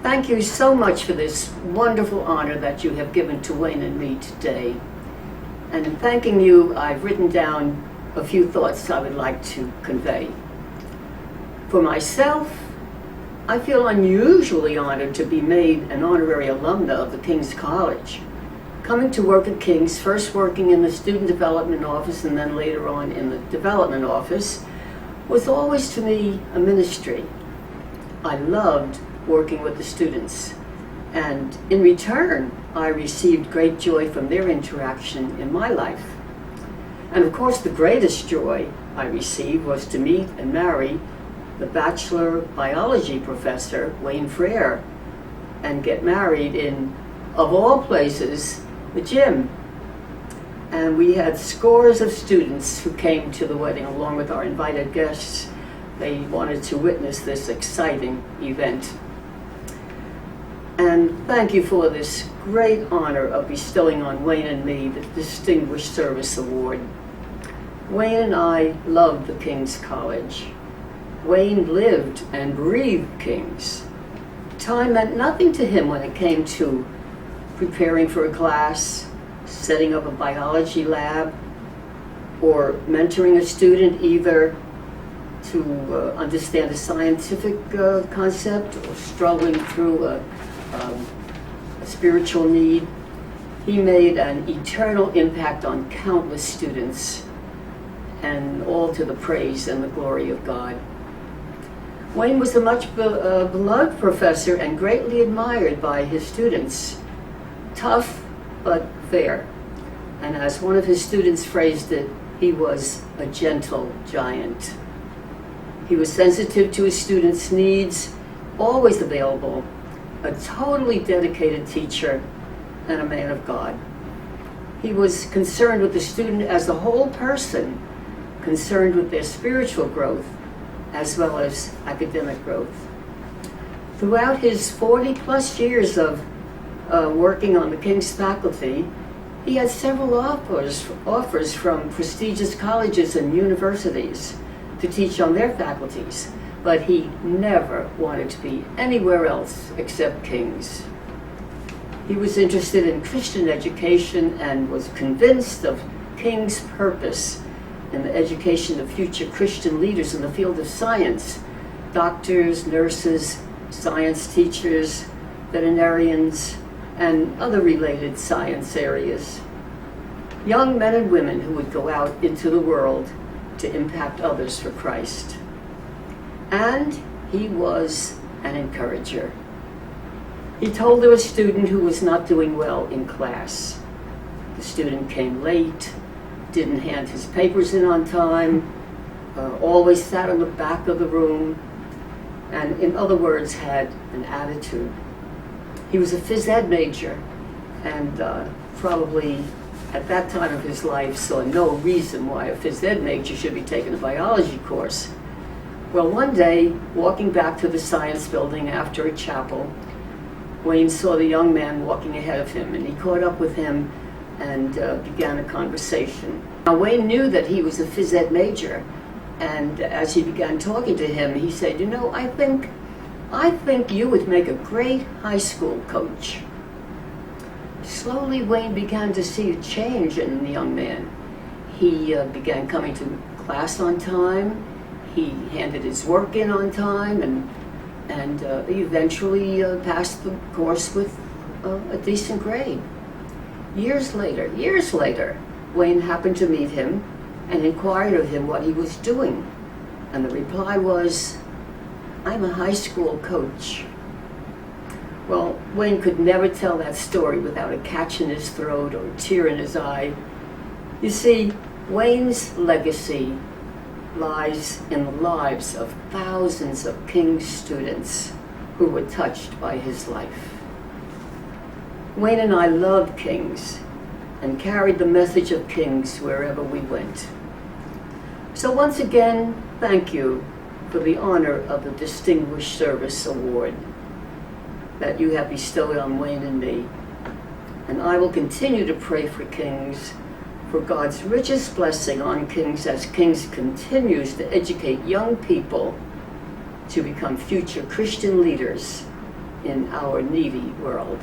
thank you so much for this wonderful honor that you have given to Wayne and me today. And in thanking you, I've written down a few thoughts I would like to convey. For myself, I feel unusually honored to be made an honorary alumna of the King's College. Coming to work at King's, first working in the student development office and then later on in the development office, was always to me a ministry. I loved working with the students, and in return, I received great joy from their interaction in my life. And of course, the greatest joy I received was to meet and marry the Bachelor Biology professor, Wayne Frair, and get married in, of all places, the gym. And we had scores of students who came to the wedding along with our invited guests. They wanted to witness this exciting event. And thank you for this great honor of bestowing on Wayne and me the Distinguished Service Award. Wayne and I loved the King's College. Wayne lived and breathed King's. Time meant nothing to him when it came to preparing for a class, setting up a biology lab, or mentoring a student either to understand a scientific concept or struggling through a spiritual need. He made an eternal impact on countless students, and all to the praise and the glory of God. Wayne was a much beloved professor and greatly admired by his students. Tough, but fair. And as one of his students phrased it, he was a gentle giant. He was sensitive to his students' needs, always available, a totally dedicated teacher, and a man of God. He was concerned with the student as a whole person, concerned with their spiritual growth, as well as academic growth. Throughout his 40-plus years of working on the King's faculty, he had several offers from prestigious colleges and universities to teach on their faculties, but he never wanted to be anywhere else except King's. He was interested in Christian education and was convinced of King's purpose in the education of future Christian leaders in the field of science, doctors, nurses, science teachers, veterinarians, and other related science areas. Young men and women who would go out into the world to impact others for Christ. And he was an encourager. He told of a student who was not doing well in class. The student came late, didn't hand his papers in on time, always sat on the back of the room, and in other words, had an attitude. He was a phys ed major, and probably at that time of his life saw no reason why a phys ed major should be taking a biology course. Well, one day, walking back to the science building after a chapel, Wayne saw the young man walking ahead of him, and he caught up with him and began a conversation. Now, Wayne knew that he was a phys ed major, and as he began talking to him, he said, "You know, I think you would make a great high school coach." Slowly, Wayne began to see a change in the young man. He began coming to class on time. He handed his work in on time, and eventually passed the course with a decent grade. Years later, Wayne happened to meet him and inquired of him what he was doing. And the reply was, "I'm a high school coach." Well, Wayne could never tell that story without a catch in his throat or a tear in his eye. You see, Wayne's legacy lies in the lives of thousands of King's students who were touched by his life. Wayne and I loved King's and carried the message of King's wherever we went. So once again, thank you for the honor of the Distinguished Service Award that you have bestowed on Wayne and me. And I will continue to pray for King's, for God's richest blessing on King's as King's continues to educate young people to become future Christian leaders in our needy world.